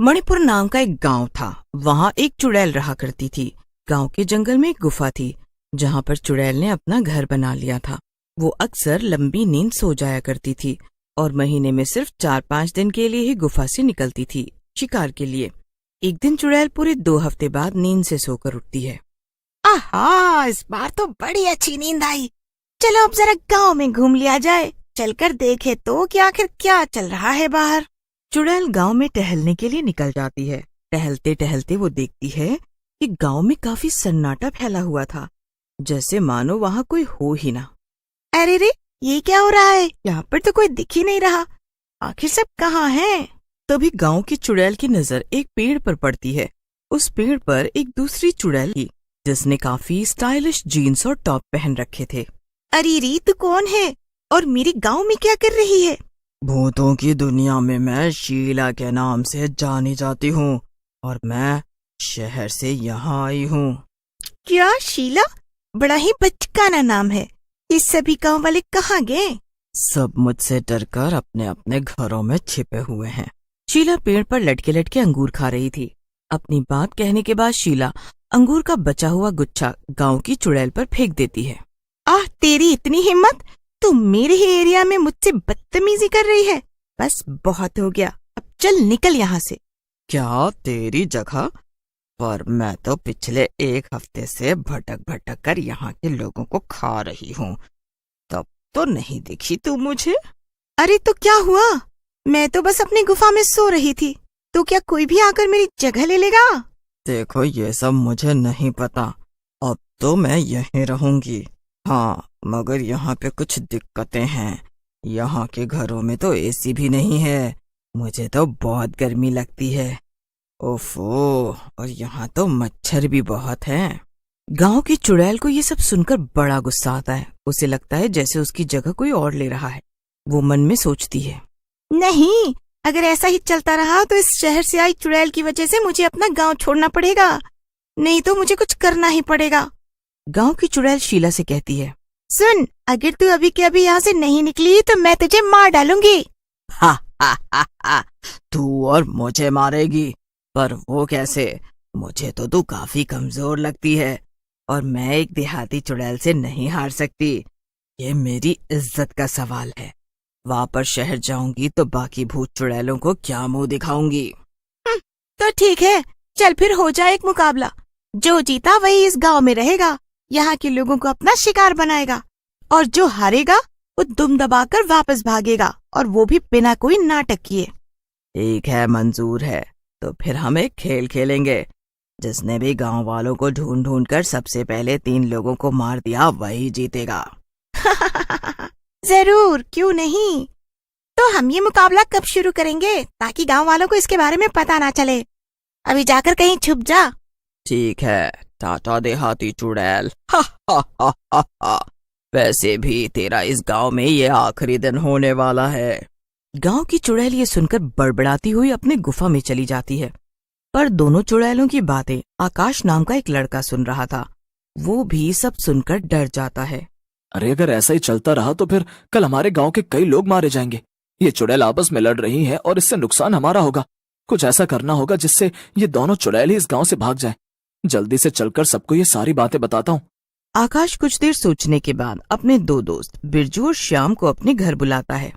मणिपुर नाम का एक गांव था। वहाँ एक चुड़ैल रहा करती थी। गांव के जंगल में एक गुफा थी जहाँ पर चुड़ैल ने अपना घर बना लिया था। वो अक्सर लंबी नींद सो जाया करती थी और महीने में सिर्फ 4-5 दिन के लिए ही गुफा से निकलती थी शिकार के लिए। एक दिन चुड़ैल पूरे 2 हफ्ते बाद नींद से सोकर उठती है। आहा, इस बार तो बड़ी अच्छी नींद आई। चलो अब जरा गांव में घूम लिया जाए। चलकर देखे तो कि आखिर क्या चल रहा है बाहर। चुड़ैल गांव में टहलने के लिए निकल जाती है। टहलते टहलते वो देखती है कि गांव में काफी सन्नाटा फैला हुआ था, जैसे मानो वहाँ कोई हो ही ना। अरे रे, ये क्या हो रहा है? यहाँ पर तो कोई दिख ही नहीं रहा। आखिर सब कहाँ हैं? तभी गांव की चुड़ैल की नजर एक पेड़ पर पड़ती है। उस पेड़ पर एक दूसरी चुड़ैल थी जिसने काफी स्टाइलिश जीन्स और टॉप पहन रखे थे। अरे रे, तू कौन है और मेरे गांव में क्या कर रही है? भूतों की दुनिया में मैं शीला के नाम से जानी जाती हूँ और मैं शहर से यहाँ आई हूँ। क्या शीला? बड़ा ही बचकाना नाम है। ये सभी गांव वाले कहाँ गए? सब मुझसे डरकर अपने अपने घरों में छिपे हुए हैं। शीला पेड़ पर लटके लटके अंगूर खा रही थी। अपनी बात कहने के बाद शीला अंगूर का बचा हुआ गुच्छा गांव की चुड़ैल पर फेंक देती है। आह, तेरी इतनी हिम्मत! तू मेरे ही एरिया में मुझसे बदतमीजी कर रही है। बस बहुत हो गया, अब चल निकल यहाँ से। क्या तेरी जगह? पर मैं तो पिछले 1 हफ्ते से भटक भटक कर यहाँ के लोगों को खा रही हूँ, तब तो नहीं दिखी तू मुझे। अरे तो क्या हुआ? मैं तो बस अपनी गुफा में सो रही थी, तो क्या कोई भी आकर मेरी जगह ले लेगा? देखो, ये सब मुझे नहीं पता। अब तो मैं यहीं रहूंगी। हाँ, मगर यहाँ पे कुछ दिक्कतें हैं। यहाँ के घरों में तो एसी भी नहीं है। मुझे तो बहुत गर्मी लगती है। ओफो, और यहाँ तो मच्छर भी बहुत हैं। गांव की चुड़ैल को ये सब सुनकर बड़ा गुस्सा आता है। उसे लगता है जैसे उसकी जगह कोई और ले रहा है। वो मन में सोचती है, नहीं, अगर ऐसा ही चलता रहा तो इस शहर से आई चुड़ैल की वजह से मुझे अपना गांव छोड़ना पड़ेगा। नहीं तो मुझे कुछ करना ही पड़ेगा। गांव की चुड़ैल शीला से कहती है, सुन, अगर तू अभी के अभी यहाँ से नहीं निकली तो मैं तुझे मार डालूंगी। हा हा हा हा, तू और मुझे मारेगी? पर वो कैसे? मुझे तो तू काफी कमजोर लगती है और मैं एक देहाती चुड़ैल से नहीं हार सकती। ये मेरी इज्जत का सवाल है। वापस शहर जाऊंगी तो बाकी भूत चुड़ैलों को क्या मुंह दिखाऊंगी। तो ठीक है, चल फिर हो जाए एक मुकाबला। जो जीता वही इस गांव में रहेगा, यहाँ के लोगों को अपना शिकार बनाएगा, और जो हारेगा वो दुम दबाकर वापस भागेगा, और वो भी बिना कोई नाटक किए। ठीक है, मंजूर है। तो फिर हम एक खेल खेलेंगे। जिसने भी गांव वालों को ढूंढ ढूंढ कर सबसे पहले 3 लोगों को मार दिया वही जीतेगा। जरूर, क्यों नहीं। तो हम ये मुकाबला कब शुरू करेंगे ताकि गांव वालों को इसके बारे में पता ना चले? अभी जाकर कहीं छुप जा। ठीक है, टाटा देहाती चुड़ैल। हा हा हा हा हा। वैसे भी तेरा इस गांव में ये आखिरी दिन होने वाला है। गांव की चुड़ैल ये सुनकर बड़बड़ाती हुई अपने गुफा में चली जाती है। पर दोनों चुड़ैलों की बातें आकाश नाम का एक लड़का सुन रहा था। वो भी सब सुनकर डर जाता है। अरे अगर ऐसा ही चलता रहा तो फिर कल हमारे गांव के कई लोग मारे जाएंगे। ये चुड़ैल आपस में लड़ रही हैं और इससे नुकसान हमारा होगा। कुछ ऐसा करना होगा जिससे ये दोनों चुड़ैल ही इस गांव से भाग जाएं। जल्दी से चलकर सबको ये सारी बातें बताता हूँ। आकाश कुछ देर सोचने के बाद अपने 2 दोस्त बिरजू और श्याम को अपने घर बुलाता है।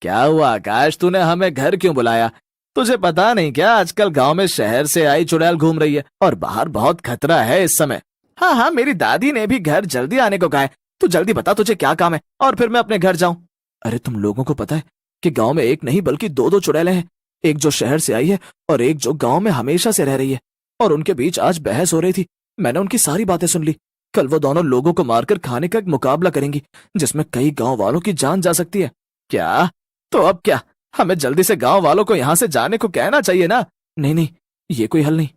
क्या हुआ आकाश, तूने हमें घर क्यों बुलाया? तुझे पता नहीं क्या, आजकल गांव में शहर से आई चुड़ैल घूम रही है और बाहर बहुत खतरा है इस समय। हाँ हाँ, मेरी दादी ने भी घर जल्दी आने को कहा है। तू जल्दी बता तुझे क्या काम है और फिर मैं अपने घर जाऊं। अरे तुम लोगों को पता है कि गांव में एक नहीं बल्कि 2 चुड़ैलें हैं। एक जो शहर से आई है और एक जो गांव में हमेशा से रह रही है। और उनके बीच आज बहस हो रही थी। मैंने उनकी सारी बातें सुन ली। कल वो दोनों लोगों को मारकर खाने का एक मुकाबला करेंगी जिसमें कई गांव वालों की जान जा सकती है। क्या? तो अब क्या, हमें जल्दी से गांव वालों को यहाँ से जाने को कहना चाहिए ना? नहीं नहीं, ये कोई हल नहीं।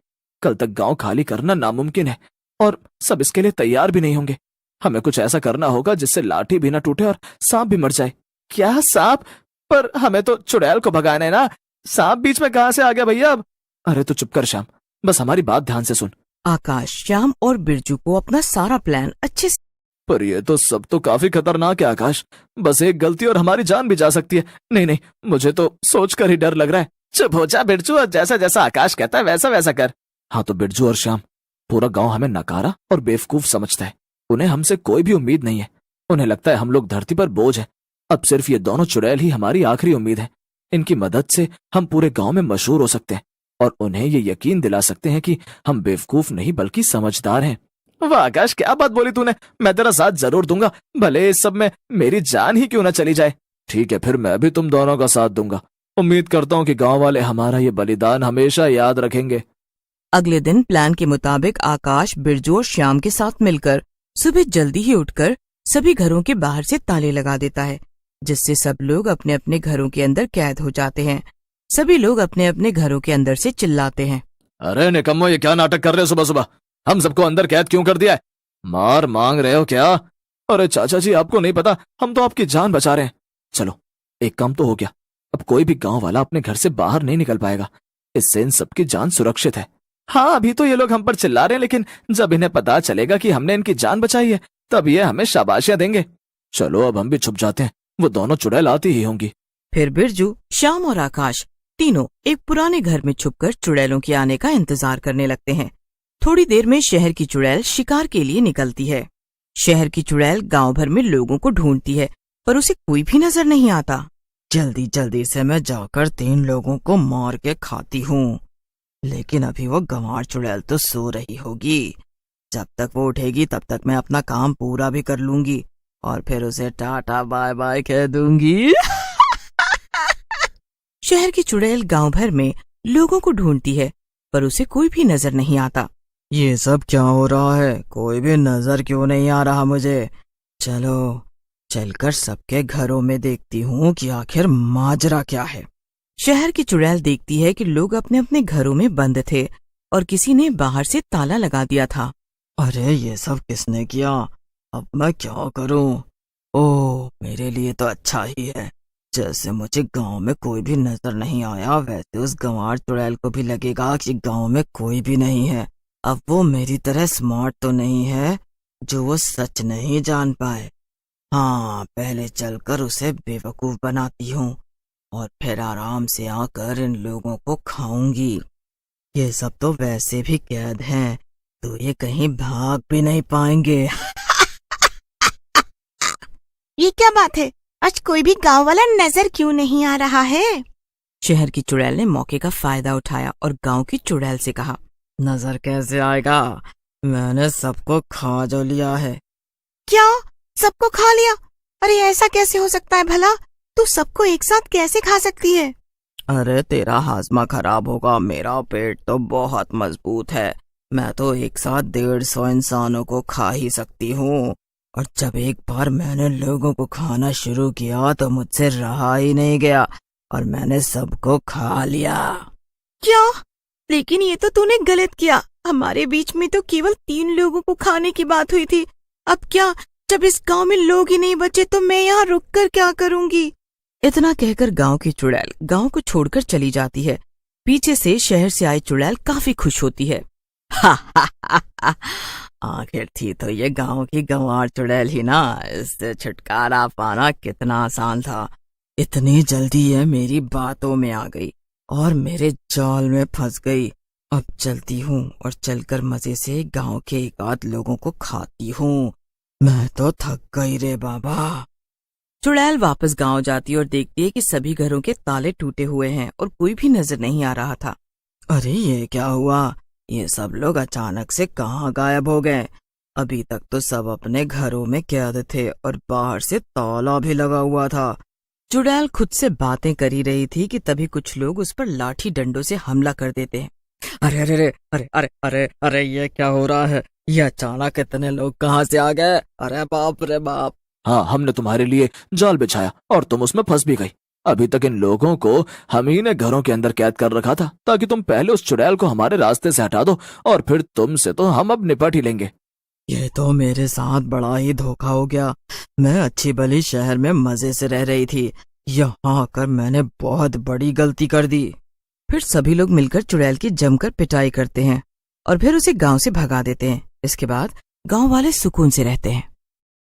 कल तक गांव खाली करना नामुमकिन है और सब इसके लिए तैयार भी नहीं होंगे। हमें कुछ ऐसा करना होगा जिससे लाठी भी ना टूटे और सांप भी मर जाए। क्या सांप? पर हमें तो चुड़ैल को भगाना है ना। सांप बीच में कहाँ से आ गया भैया अब? अरे तो चुप कर श्याम, बस हमारी बात ध्यान से सुन। आकाश श्याम और बिरजू को अपना सारा प्लान अच्छे से। पर ये तो सब तो काफी खतरनाक है आकाश। बस एक गलती और हमारी जान भी जा सकती है। नहीं नहीं, मुझे तो सोचकर ही डर लग रहा है। चुप हो जा बिरजू, और जैसा जैसा आकाश कहता है वैसा वैसा कर। हाँ तो बिरजू और श्याम, पूरा गांव हमें नकारा और बेवकूफ समझता है। उन्हें हमसे कोई भी उम्मीद नहीं है। उन्हें लगता है हम लोग धरती पर बोझ है। अब सिर्फ ये दोनों चुड़ैल ही हमारी आखिरी उम्मीद है। इनकी मदद से हम पूरे गांव में मशहूर हो सकते हैं और उन्हें ये यकीन दिला सकते हैं कि हम बेवकूफ नहीं बल्कि समझदार हैं। वाह आकाश, क्या बात बोली तूने। मैं तेरा साथ जरूर दूंगा, भले इस सब में मेरी जान ही क्यों ना चली जाए। ठीक है, फिर मैं भी तुम दोनों का साथ दूंगा। उम्मीद करता हूँ कि गांव वाले हमारा ये बलिदान हमेशा याद रखेंगे। अगले दिन प्लान के मुताबिक आकाश बिरजू और श्याम के साथ मिलकर सुबह जल्दी ही उठकर सभी घरों के बाहर से ताले लगा देता है, जिससे सब लोग अपने अपने घरों के अंदर कैद हो जाते हैं। सभी लोग अपने अपने घरों के अंदर से चिल्लाते हैं, अरे निकम्मो, ये क्या नाटक कर रहे हो सुबह सुबह? हम सबको अंदर कैद क्यों कर दिया है? मार मांग रहे हो क्या? अरे चाचा जी, आपको नहीं पता, हम तो आपकी जान बचा रहे हैं। चलो, एक काम तो हो गया, अब कोई भी गांव वाला अपने घर से बाहर नहीं निकल पाएगा। इससे इन सबकी जान सुरक्षित है। हाँ, अभी तो ये लोग हम पर चिल्ला रहे हैं, लेकिन जब इन्हें पता चलेगा कि हमने इनकी जान बचाई है तब ये हमें शाबाशियां देंगे। चलो अब हम भी छुप जाते हैं, वो दोनों चुड़ैल आती ही होंगी। फिर बिरजू, श्याम और आकाश तीनों एक पुराने घर में छुपकर चुड़ैलों के आने का इंतजार करने लगते हैं। थोड़ी देर में शहर की चुड़ैल शिकार के लिए निकलती है। शहर की चुड़ैल गांव भर में लोगों को ढूंढती है, पर उसे कोई भी नजर नहीं आता। जल्दी जल्दी से मैं जाकर 3 लोगों को मार के खाती हूँ, लेकिन अभी वो गंवार चुड़ैल तो सो रही होगी। जब तक वो उठेगी तब तक मैं अपना काम पूरा भी कर लूंगी और फिर उसे टाटा बाय बाय कह दूंगी। शहर की चुड़ैल गांव भर में लोगों को ढूंढती है, पर उसे कोई भी नजर नहीं आता। ये सब क्या हो रहा है? कोई भी नजर क्यों नहीं आ रहा मुझे? चलो चलकर सबके घरों में देखती हूँ कि आखिर माजरा क्या है। शहर की चुड़ैल देखती है कि लोग अपने अपने घरों में बंद थे और किसी ने बाहर से ताला लगा दिया था। अरे ये सब किसने किया? अब मैं क्या करूं? ओह, मेरे लिए तो अच्छा ही है। जैसे मुझे गांव में कोई भी नजर नहीं आया, वैसे उस गंवार चुड़ैल को भी लगेगा कि गांव में कोई भी नहीं है। अब वो मेरी तरह स्मार्ट तो नहीं है जो वो सच नहीं जान पाए। हाँ, पहले चलकर उसे बेवकूफ बनाती हूँ और फिर आराम से आकर इन लोगों को खाऊंगी। ये सब तो वैसे भी कैद हैं, तो ये कहीं भाग भी नहीं पाएंगे। ये क्या बात है? आज कोई भी गांव वाला नजर क्यों नहीं आ रहा है? शहर की चुड़ैल ने मौके का फायदा उठाया और गांव की चुड़ैल से कहा, नजर कैसे आएगा? मैंने सबको खा जो लिया है। क्या? सबको खा लिया? अरे ऐसा कैसे हो सकता है भला? तू सबको एक साथ कैसे खा सकती है? अरे तेरा हाजमा खराब होगा, मेरा पेट तो बहुत मजबूत है। मैं तो एक साथ 150 इंसानों को खा ही सकती हूँ। और जब एक बार मैंने लोगों को खाना शुरू किया तो मुझसे रहा ही नहीं गया और मैंने सबको खा लिया। क्या? लेकिन ये तो तूने गलत किया। हमारे बीच में तो केवल 3 लोगों को खाने की बात हुई थी। अब क्या, जब इस गांव में लोग ही नहीं बचे तो मैं यहाँ रुक कर क्या करूँगी? इतना कहकर गांव की चुड़ैल गांव को छोड़कर चली जाती है। पीछे से शहर से आई चुड़ैल काफी खुश होती है। आखिर थी तो ये गांव की गंवार चुड़ैल ही ना, इससे छुटकारा पाना कितना आसान था। इतनी जल्दी ये मेरी बातों में आ गई और मेरे जाल में फंस गई। अब चलती हूँ और चलकर मजे से गांव के एक आध लोगों को खाती हूँ। मैं तो थक गई रे बाबा। चुड़ैल वापस गांव जाती और देखती है कि सभी घरों के ताले टूटे हुए हैं और कोई भी नजर नहीं आ रहा था। अरे ये क्या हुआ? ये सब लोग अचानक से कहाँ गायब हो गए? अभी तक तो सब अपने घरों में कैद थे और बाहर से ताला भी लगा हुआ था। चुड़ैल खुद से बातें कर ही रही थी कि तभी कुछ लोग उस पर लाठी डंडों से हमला कर देते हैं। अरे अरे अरे अरे अरे अरे अरे ये क्या हो रहा है? ये अचानक इतने लोग कहाँ से आ गए? अरे बाप रे बाप। हाँ, हमने तुम्हारे लिए जाल बिछाया और तुम उसमें फंस भी गई। अभी तक इन लोगों को हम ही ने घरों के अंदर कैद कर रखा था ताकि तुम पहले उस चुड़ैल को हमारे रास्ते से हटा दो और फिर तुमसे तो हम अब निपट ही लेंगे। ये तो मेरे साथ बड़ा ही धोखा हो गया। मैं अच्छी भली शहर में मजे से रह रही थी, यहाँ आकर मैंने बहुत बड़ी गलती कर दी। फिर सभी लोग मिलकर चुड़ैल की जमकर पिटाई करते हैं और फिर उसे गांव से भगा देते हैं। इसके बाद गांव वाले सुकून से रहते हैं।